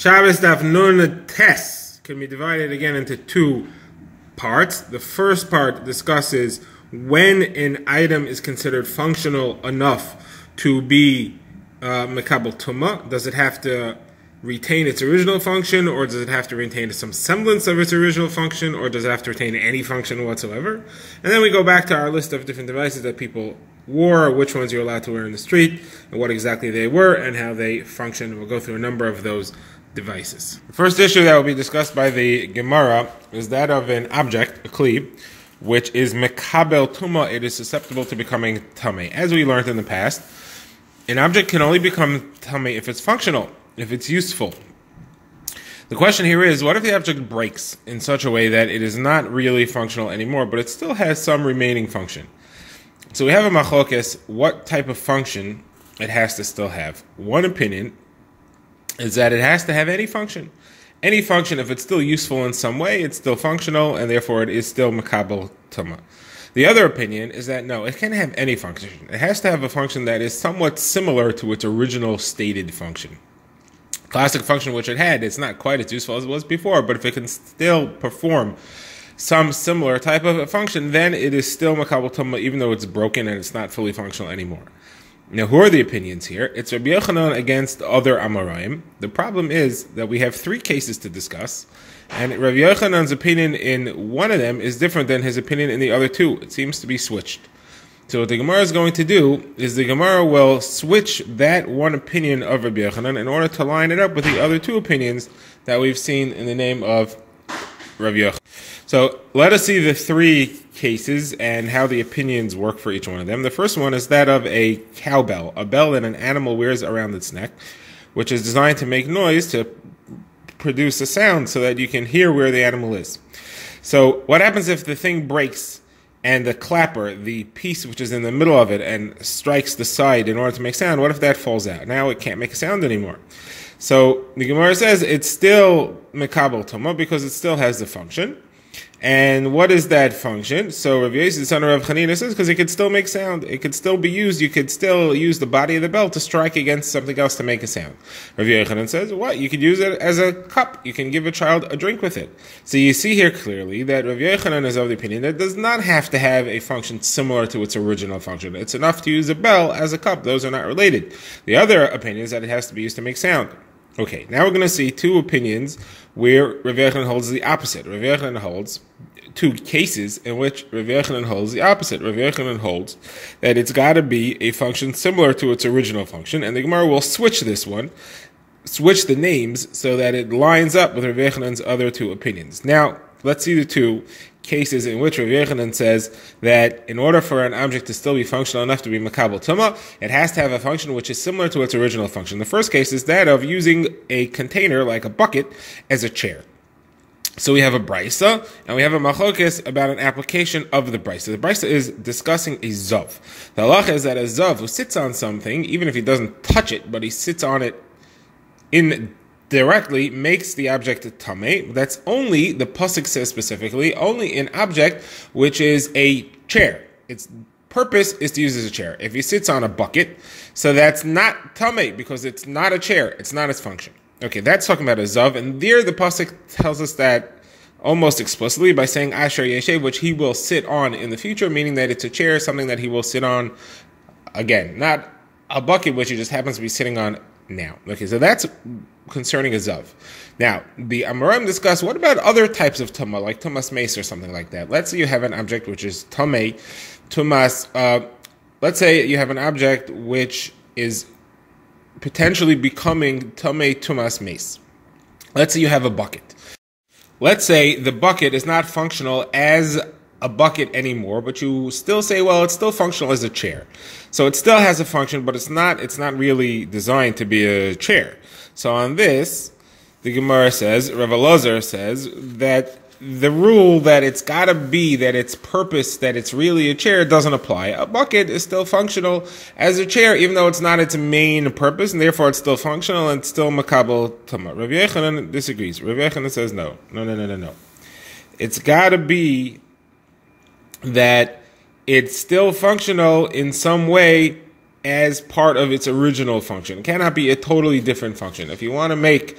Shabbos Daf Nun Tes can be divided again into two parts. The first part discusses when an item is considered functional enough to be mekabel tuma. Does it have to retain its original function, or does it have to retain some semblance of its original function, or does it have to retain any function whatsoever? And then we go back to our list of different devices that people wore, which ones you're allowed to wear in the street, and what exactly they were, and how they function. We'll go through a number of those devices. The first issue that will be discussed by the Gemara is that of an object, a kli, which is mekabel tuma. It is susceptible to becoming tamei. As we learned in the past, an object can only become tamei if it's functional, if it's useful. The question here is, what if the object breaks in such a way that it is not really functional anymore, but it still has some remaining function? So we have a machlokes, what type of function it has to still have. One opinion is that it has to have any function. Any function, if it's still useful in some way, it's still functional, and therefore it is still mekabel tuma. The other opinion is that no, it can't have any function. It has to have a function that is somewhat similar to its original stated function. Classic function which it had, it's not quite as useful as it was before, but if it can still perform some similar type of a function, then it is still mekabel tuma, even though it's broken and it's not fully functional anymore. Now, who are the opinions here? It's Rabbi Yochanan against other Amoraim. The problem is that we have three cases to discuss, and Rabbi Yochanan's opinion in one of them is different than his opinion in the other two. It seems to be switched. So what the Gemara is going to do is the Gemara will switch that one opinion of Rabbi Yochanan in order to line it up with the other two opinions that we've seen in the name of Rabbi Yochanan. So let us see the three cases and how the opinions work for each one of them. The first one is that of a cowbell, a bell that an animal wears around its neck, which is designed to make noise, to produce a sound so that you can hear where the animal is. So what happens if the thing breaks and the clapper, the piece which is in the middle of it, and strikes the side in order to make sound? What if that falls out? Now it can't make a sound anymore. So the Gemara says it's still mekabel tuma because it still has the function. And what is that function? So Rav Yosef, the son of Rav Chanina, says because it could still make sound. It could still be used. You could still use the body of the bell to strike against something else to make a sound. Rav Yochanan says, what? You could use it as a cup. You can give a child a drink with it. So you see here clearly that Rav Yochanan is of the opinion that it does not have to have a function similar to its original function. It's enough to use a bell as a cup. Those are not related. The other opinion is that it has to be used to make sound. Okay, now we're going to see two opinions where Rav Yochanan holds the opposite. Rav Yochanan holds two cases in which Rav Yochanan holds the opposite. Rav Yochanan holds that it's got to be a function similar to its original function, and the Gemara will switch this one, switch the names so that it lines up with Rav Yochanan's other two opinions. Now, let's see the two cases in which Rav Yochanan says that in order for an object to still be functional enough to be mekabel tuma, it has to have a function which is similar to its original function. The first case is that of using a container, like a bucket, as a chair. So we have a brisa, and we have a machlokes about an application of the brisa. The brisa is discussing a zav. The halacha is that a zav who sits on something, even if he doesn't touch it, but he sits on it indirectly, makes the object tamei. That's only, the pasuk says specifically, only an object which is a chair. Its purpose is to use as a chair. If he sits on a bucket, so that's not tamei because it's not a chair. It's not its function. Okay, that's talking about a zav, and there the pasuk tells us that almost explicitly by saying asher yeshev, which he will sit on in the future, meaning that it's a chair, something that he will sit on again, not a bucket which he just happens to be sitting on now. Okay, so that's concerning a zav. Now, the Amoraim discuss what about other types of tuma, like tumas mace or something like that. Let's say you have an object which is tamei, tumas. Let's say you have an object which is potentially becoming tamei tumas mace. Let's say you have a bucket. Let's say the bucket is not functional as a bucket anymore, but you still say, well, it's still functional as a chair. So it still has a function, but it's not really designed to be a chair. So on this, the Gemara says, Rav Elazar says, that the rule that it's got to be that its purpose, that it's really a chair, doesn't apply. A bucket is still functional as a chair, even though it's not its main purpose, and therefore it's still functional and still mekabel tuma. Rav Yochanan disagrees. Rav Yochanan says no. It's got to be that it's still functional in some way as part of its original function. It cannot be a totally different function. If you want to make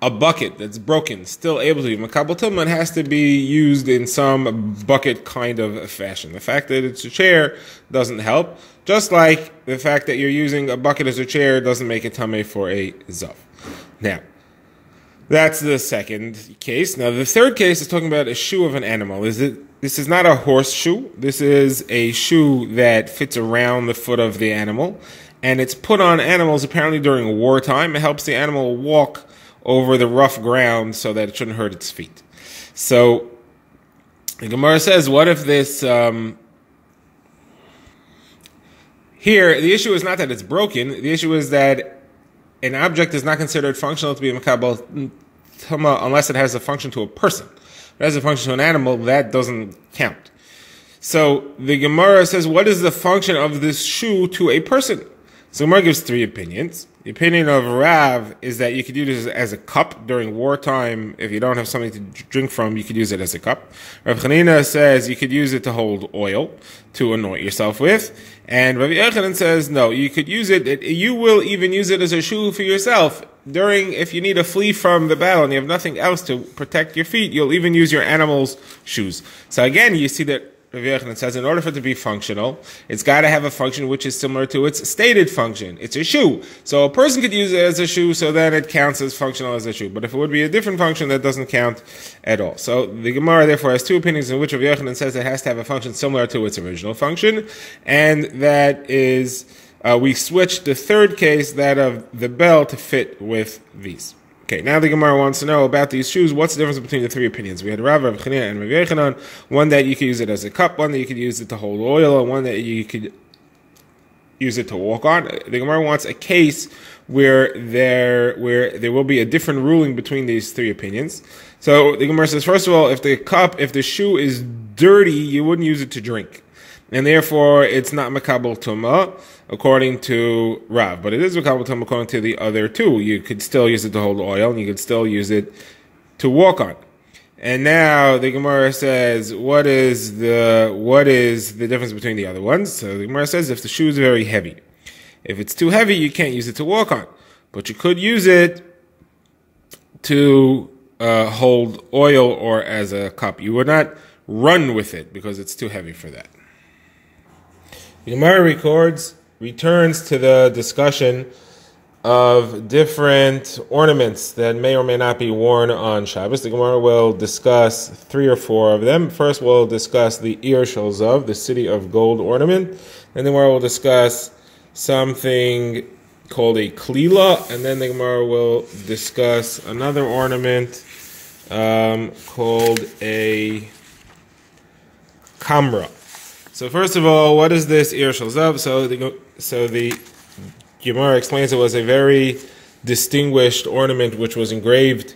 a bucket that's broken still able to be makabel tumah, it has to be used in some bucket kind of fashion. The fact that it's a chair doesn't help, just like the fact that you're using a bucket as a chair doesn't make it tameh for a zav. Now, that's the second case. Now, the third case is talking about a shoe of an animal. This is not a horse shoe. This is a shoe that fits around the foot of the animal, and it's put on animals apparently during wartime. It helps the animal walk over the rough ground so that it shouldn't hurt its feet. So the Gemara says, what if this... Here, the issue is not that it's broken. The issue is that an object is not considered functional to be a makabel tumah unless it has a function to a person. If it has a function to an animal, that doesn't count. So the Gemara says, what is the function of this shoe to a person? So the Gemara gives three opinions. The opinion of Rav is that you could use it as a cup during wartime. If you don't have something to drink from, you could use it as a cup. Rav Chanina says you could use it to hold oil to anoint yourself with. And Rav Yochanan says, no, you could use it, you will even use it as a shoe for yourself. If you need to flee from the battle and you have nothing else to protect your feet, you'll even use your animal's shoes. So again, you see that Rav Yochanan says, in order for it to be functional, it's got to have a function which is similar to its stated function. It's a shoe. So a person could use it as a shoe, so then it counts as functional as a shoe. But if it would be a different function, that doesn't count at all. So the Gemara therefore has two opinions in which Rav Yochanan says it has to have a function similar to its original function, and that is, we switched the third case, that of the bell, to fit with these. Okay, now the Gemara wants to know about these shoes. What's the difference between the three opinions? We had Rav Chanina, and Rav Yochanan. One that you could use it as a cup, one that you could use it to hold oil, and one that you could use it to walk on. The Gemara wants a case where there will be a different ruling between these three opinions. So the Gemara says, first of all, if the shoe is dirty, you wouldn't use it to drink, and therefore it's not makabel tumah according to Rav, but it is makabel tumah according to the other two. You could still use it to hold oil, and you could still use it to walk on. And now the Gemara says, what is the difference between the other ones? So the Gemara says, if the shoe is very heavy, if it's too heavy, you can't use it to walk on, but you could use it to hold oil or as a cup. You would not run with it because it's too heavy for that. The Gemara returns to the discussion of different ornaments that may or may not be worn on Shabbos. The Gemara will discuss 3 or 4 of them. First, we'll discuss the Shel Zav, the city of gold ornament. And then the Gemara will discuss something called a klila. And then the Gemara will discuss another ornament called a kamra. So first of all, what is this Shel Zav? So the Gemara explains it was a very distinguished ornament which was engraved.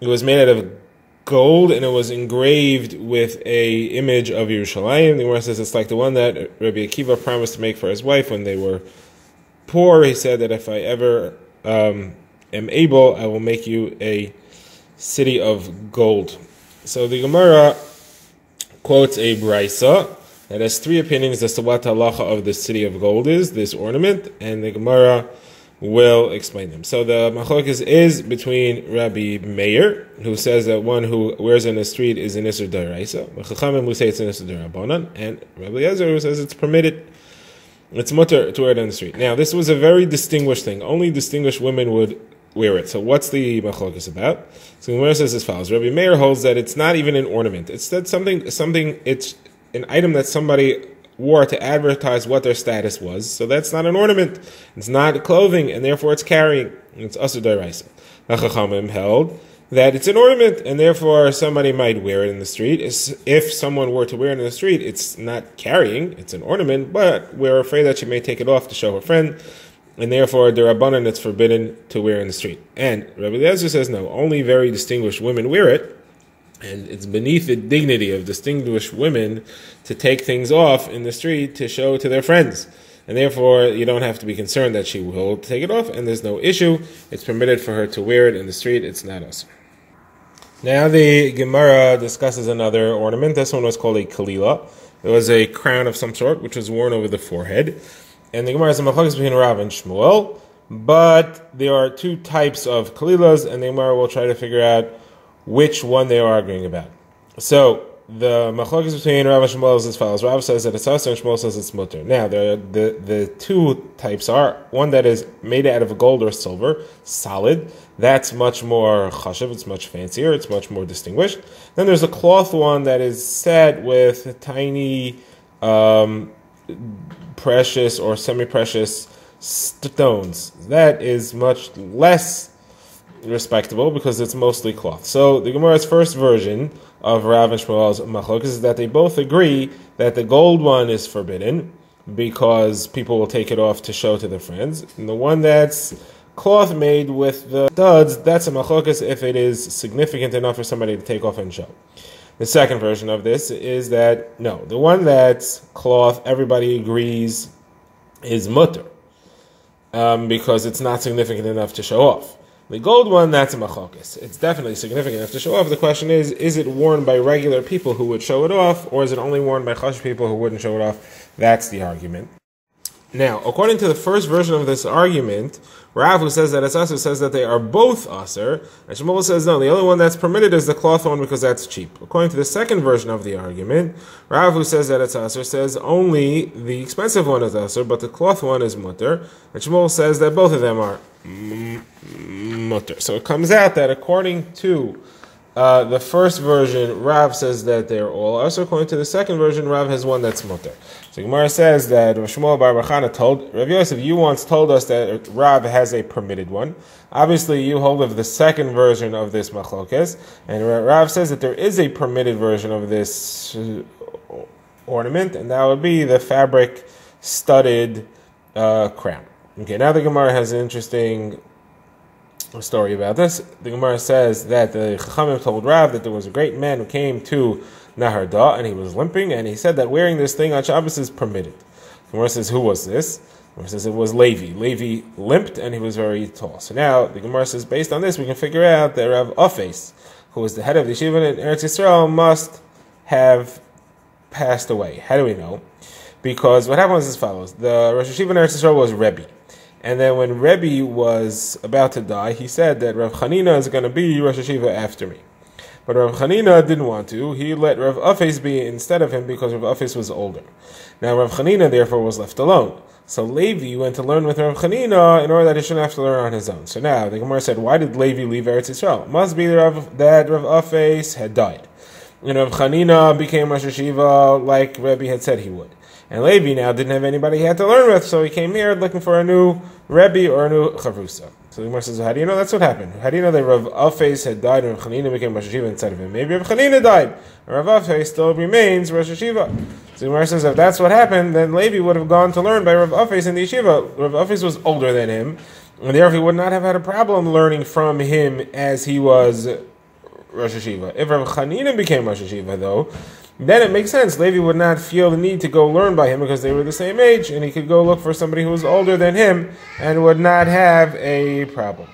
It was made out of gold, and it was engraved with a image of Yerushalayim. The Gemara says it's like the one that Rabbi Akiva promised to make for his wife when they were poor. He said that if I ever am able, I will make you a city of gold. So the Gemara quotes a brisa that has 3 opinions as to what the halacha of the city of gold is, this ornament, and the Gemara will explain them. So the machlokes is between Rabbi Meir, who says that one who wears it in the street is an Isser D'Oraisa, Chachamim who say it's an Isser D'Rabbanan, and Rabbi Eliezer who says it's permitted, it's mutter to wear it in the street. Now, this was a very distinguished thing. Only distinguished women would wear it. So what's the machlokes about? So the Gemara says as follows. Rabbi Meir holds that it's not even an ornament. It's that something, it's an item that somebody wore to advertise what their status was. So that's not an ornament. It's not clothing, and therefore it's carrying. It's Asur D'Oraisa. Chachamim held that it's an ornament, and therefore somebody might wear it in the street. If someone were to wear it in the street, it's not carrying, it's an ornament, but we're afraid that she may take it off to show her friend, and therefore D'Rabbanan it's forbidden to wear in the street. And Rabbi Eliezer says no, only very distinguished women wear it, and it's beneath the dignity of distinguished women to take things off in the street to show to their friends. And therefore, you don't have to be concerned that she will take it off, and there's no issue. It's permitted for her to wear it in the street. It's not us. Now the Gemara discusses another ornament. This one was called a kalila. It was a crown of some sort, which was worn over the forehead. And the Gemara is a machlokes between Rav and Shmuel. but there are two types of kalilas, and the Gemara will try to figure out which one they are arguing about. So the machlokes between Rav and Shmuel is as follows. Rav says that it's asur, and Shmuel says it's mutter. Now, the two types are one that is made out of gold or silver, solid. That's much more chashav, it's much fancier, it's much more distinguished. Then there's a cloth one that is set with tiny, precious or semi-precious stones. That is much less respectable because it's mostly cloth. So the Gemara's first version of Rav and Shmuel's machlokes is that they both agree that the gold one is forbidden because people will take it off to show to their friends, and the one that's cloth made with the studs, that's a machlokes if it is significant enough for somebody to take off and show. The second version of this is that no, the one that's cloth, everybody agrees is mutter because it's not significant enough to show off. The gold one, that's a machlokes. It's definitely significant enough to show off. The question is it worn by regular people who would show it off, or is it only worn by chashuv people who wouldn't show it off? That's the argument. Now, according to the first version of this argument, Rav, who says that it's asur, says that they are both asur, and Shmuel says no, the only one that's permitted is the cloth one because that's cheap. According to the second version of the argument, Rav, who says that it's asur, says only the expensive one is asur, but the cloth one is mutter, and Shmuel says that both of them are mutter. So it comes out that according to the first version, Rav says that they're all asur. According to the second version, Rav has one that's mutter. So Gemara says that Rav Shmuel bar Bachana told Rav Yosef, you once told us that Rav has a permitted one. Obviously, you hold of the second version of this machlokes, and Rav says that there is a permitted version of this ornament, and that would be the fabric studded crown. Okay, now the Gemara has an interesting story about this. The Gemara says that the Chachamim told Rav that there was a great man who came to Nahar Da, and he was limping, and he said that wearing this thing on Shabbos is permitted. The Gemara says, who was this? The Gemara says it was Levi. Levi limped, and he was very tall. So now, the Gemara says, based on this, we can figure out that Rav Afes, who was the head of the yeshiva in Eretz Yisrael, must have passed away. How do we know? Because what happened was as follows. The Rosh Yeshiva in Eretz Yisrael was Rebbe. And then when Rebbe was about to die, he said that Rav Chanina is going to be Rosh Yeshiva after me. But Rav Chanina didn't want to. He let Rav Afes be instead of him because Rav Afes was older. Now Rav Chanina therefore was left alone. So Levi went to learn with Rav Chanina in order that he shouldn't have to learn on his own. So now the Gemara said, why did Levi leave Eretz Yisrael? It must be that Rav Afes had died. And Rav Chanina became Rosh Yeshiva like Rebbe had said he would. And Levi now didn't have anybody he had to learn with, so he came here looking for a new Rebbe or a new Chavrusa. So the Gemara says, how do you know that's what happened? How do you know that Rav Afes had died and Rav Chanina became Rosh Yeshiva instead of him? Maybe Rav Chanina died, and Rav Afes still remains Rosh Yeshiva. So the Gemara says, if that's what happened, then Levi would have gone to learn by Rav Afes in the yeshiva. Rav Afes was older than him, and therefore he would not have had a problem learning from him as he was Rosh Yeshiva. If Rav Chanina became Rosh Yeshiva, though, then it makes sense. Levi would not feel the need to go learn by him because they were the same age, and he could go look for somebody who was older than him and would not have a problem.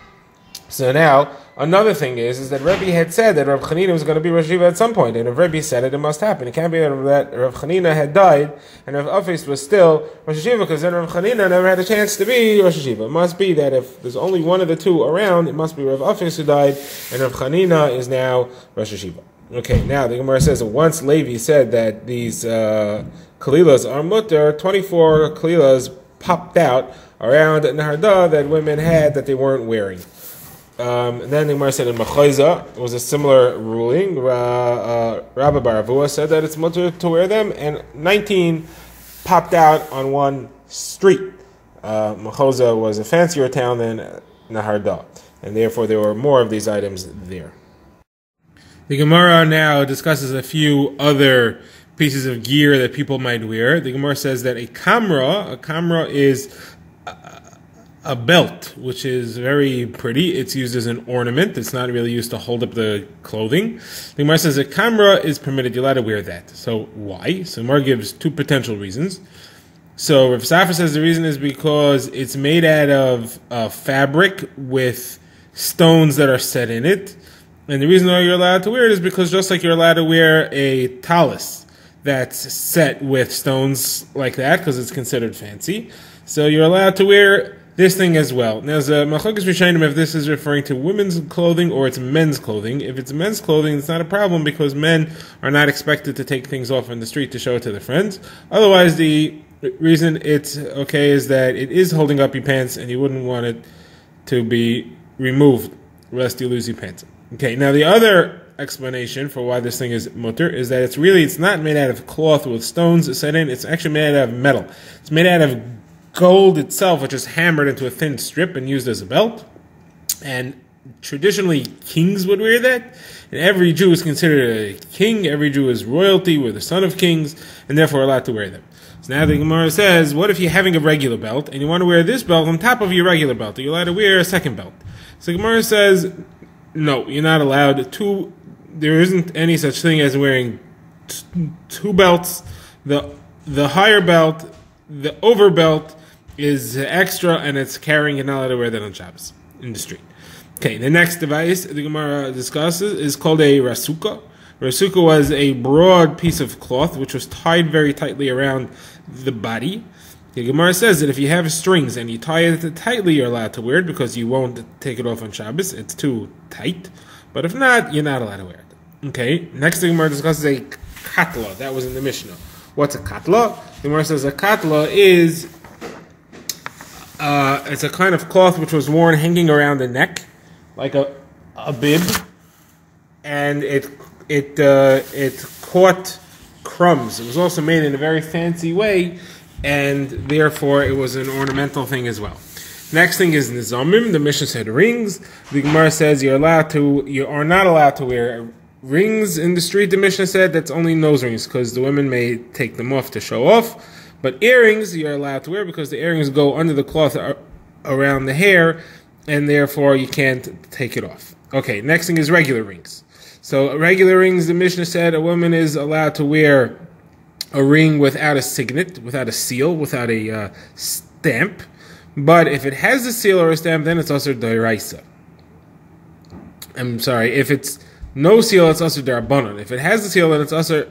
So now, another thing is that Rebbe had said that Rav Chanina was going to be Rosh Yeshiva at some point, and if Rebbe said it, it must happen. It can't be that Rav Chanina had died and Rav Afes was still Rosh Yeshiva, because then Rav Chanina never had a chance to be Rosh Yeshiva. It must be that if there's only one of the two around, it must be Rav Afes who died, and Rav Chanina is now Rosh Yeshiva. Okay, now the Gemara says that once Levi said that these kalilas are mutter, 24 kalilas popped out around Nahar Da that women had that they weren't wearing. Then the Gemara said in Machayza, it was a similar ruling. Rabbi Baravua said that it's mutter to wear them, and 19 popped out on one street. Machayza was a fancier town than Nahar Da, and therefore there were more of these items there. The Gemara now discusses a few other pieces of gear that people might wear. The Gemara says that a kamra is a belt, which is very pretty. It's used as an ornament. It's not really used to hold up the clothing. The Gemara says a kamra is permitted. You're allowed to wear that. So why? So the Gemara gives two potential reasons. So Rav Safra says the reason is because it's made out of fabric with stones that are set in it. And the reason why you're allowed to wear it is because just like you're allowed to wear a talus that's set with stones like that, because it's considered fancy, so you're allowed to wear this thing as well. Now, there's a machlokes rishonim if this is referring to women's clothing or it's men's clothing. If it's men's clothing, it's not a problem because men are not expected to take things off in the street to show it to their friends. Otherwise, the reason it's okay is that it is holding up your pants and you wouldn't want it to be removed lest you lose your pants. Okay, now the other explanation for why this thing is mutter is that it's not made out of cloth with stones set in, it's actually made out of metal. It's made out of gold itself, which is hammered into a thin strip and used as a belt. And traditionally, kings would wear that. And every Jew is considered a king. Every Jew is royalty. We're the son of kings, and therefore allowed to wear them. So now the Gemara says, what if you're having a regular belt, and you want to wear this belt on top of your regular belt? Are you allowed to wear a second belt? So the Gemara says, no, you're not allowed to. There isn't any such thing as wearing two belts. The higher belt, the over belt, is extra, and it's carrying. You're not allowed to wear that on Shabbos in the street. Okay, the next device the Gemara discusses is called a rasuka. Rasuka was a broad piece of cloth which was tied very tightly around the body. The Gemara says that if you have strings and you tie it tightly, you're allowed to wear it because you won't take it off on Shabbos. It's too tight. But if not, you're not allowed to wear it. Okay, next the Gemara discusses a katla. That was in the Mishnah. What's a katla? The Gemara says a katla is it's a kind of cloth which was worn hanging around the neck, like a bib, and it caught crumbs. It was also made in a very fancy way, and therefore it was an ornamental thing as well. Next thing is nizamim. The Mishnah said rings. The Gemara says you are not allowed to wear rings in the street. The Mishnah said that's only nose rings because the women may take them off to show off. But earrings you're allowed to wear because the earrings go under the cloth around the hair, and therefore you can't take it off. Okay, next thing is regular rings. So regular rings, the Mishnah said a woman is allowed to wear a ring without a signet, without a seal, without a stamp. But if it has a seal or a stamp, then it's also d'oraisa. I'm sorry, if it's no seal, it's also d'rabbanan. If it has a seal, then it's also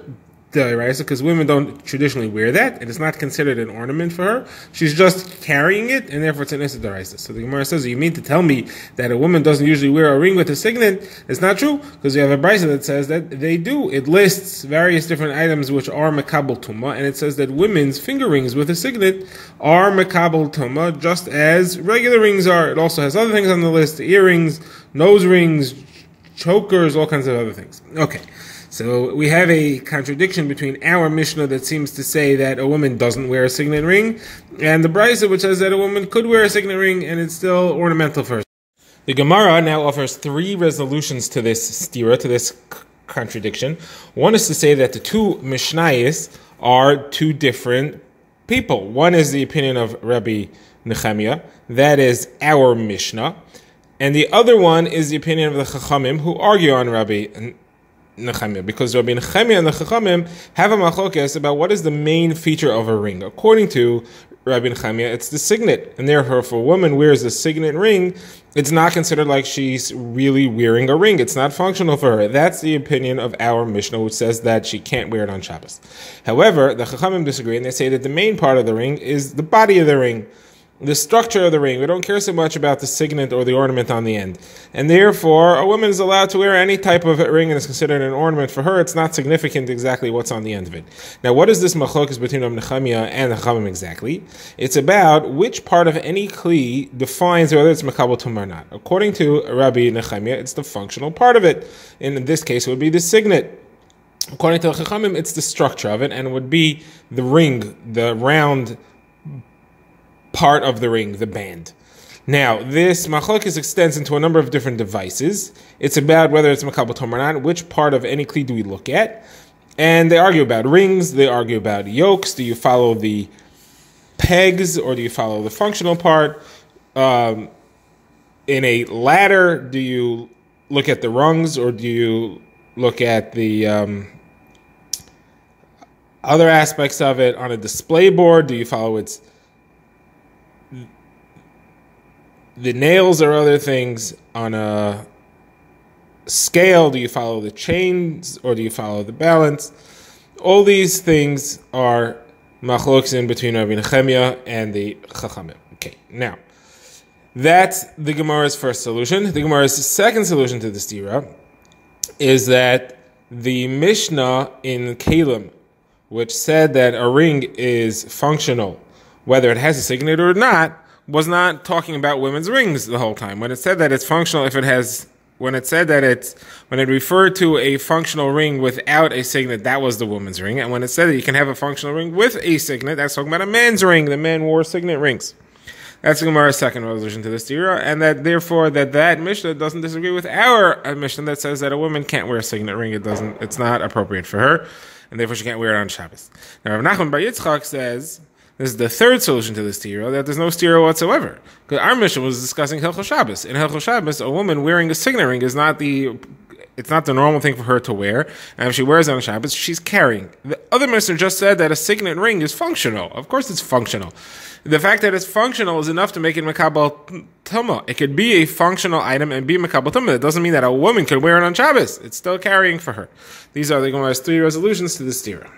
d'oraisa, because women don't traditionally wear that, and it's not considered an ornament for her. She's just carrying it, and therefore it's an issa d'oraisa. So the Gemara says, you mean to tell me that a woman doesn't usually wear a ring with a signet? It's not true, because we have a brisa that says that they do. It lists various different items which are mekabel tumah, and it says that women's finger rings with a signet are mekabel tumah, just as regular rings are. It also has other things on the list: earrings, nose rings, chokers, all kinds of other things. Okay. So we have a contradiction between our Mishnah that seems to say that a woman doesn't wear a signet ring, and the Brisa which says that a woman could wear a signet ring and it's still ornamental for her. The Gemara now offers three resolutions to this stira, to this contradiction. One is to say that the two Mishnayos are two different people. One is the opinion of Rabbi Nechemiah, that is our Mishnah, and the other one is the opinion of the Chachamim who argue on Rabbi Nechemiah, because Rabbi Nechemiah and the Chachamim have a machlokes about what is the main feature of a ring. According to Rabbi Nechemiah, it's the signet, and therefore if a woman wears a signet ring, it's not considered like she's really wearing a ring. It's not functional for her. That's the opinion of our Mishnah, which says that she can't wear it on Shabbos. However, the Chachamim disagree, and they say that the main part of the ring is the body of the ring, the structure of the ring. We don't care so much about the signet or the ornament on the end. And therefore, a woman is allowed to wear any type of ring and is considered an ornament for her. It's not significant exactly what's on the end of it. Now, what is this machlokes between Rabbi Nechemiah and the Chachamim exactly? It's about which part of any kli defines whether it's mekabel tumah or not. According to Rabbi Nechemiah, it's the functional part of it. In this case, it would be the signet. According to the Chachamim, it's the structure of it, and it would be the ring, the round part of the ring, the band. Now, this machlokes extends into a number of different devices. It's about whether it's mekabel tumah or not, which part of any kli do we look at. And they argue about rings, they argue about yokes. Do you follow the pegs or do you follow the functional part? In a ladder, do you look at the rungs or do you look at the other aspects of it? On a display board, do you follow the nails or other things? On a scale, do you follow the chains or do you follow the balance? All these things are machlokes in between Rabbi Nechemiah and the Chachamim. Okay, now, That's the Gemara's first solution. The Gemara's second solution to this stira is that the Mishnah in Kalim, which said that a ring is functional, whether it has a signet or not, was not talking about women's rings the whole time. When it said that it's functional, when it referred to a functional ring without a signet, that was the woman's ring. And when it said that you can have a functional ring with a signet, that's talking about a man's ring. The men wore signet rings. That's the Gemara's second resolution to this stira, and that therefore that Mishnah doesn't disagree with our Mishnah that says that a woman can't wear a signet ring. It's not appropriate for her, and therefore she can't wear it on Shabbos. Now Rav Nachman Bar Yitzchak says this is the third solution to this stira, that there's no stira whatsoever, because our Mishnah was discussing Hilchos Shabbos. In Hilchos Shabbos, a woman wearing a signet ring is not the normal thing for her to wear, and if she wears it on Shabbos, she's carrying. The other Mishnah just said that a signet ring is functional. Of course it's functional. The fact that it's functional is enough to make it Makabal Tumah. It could be a functional item and be Makabal Tumah. It doesn't mean that a woman could wear it on Shabbos. It's still carrying for her. These are the Gemara's three resolutions to this stira.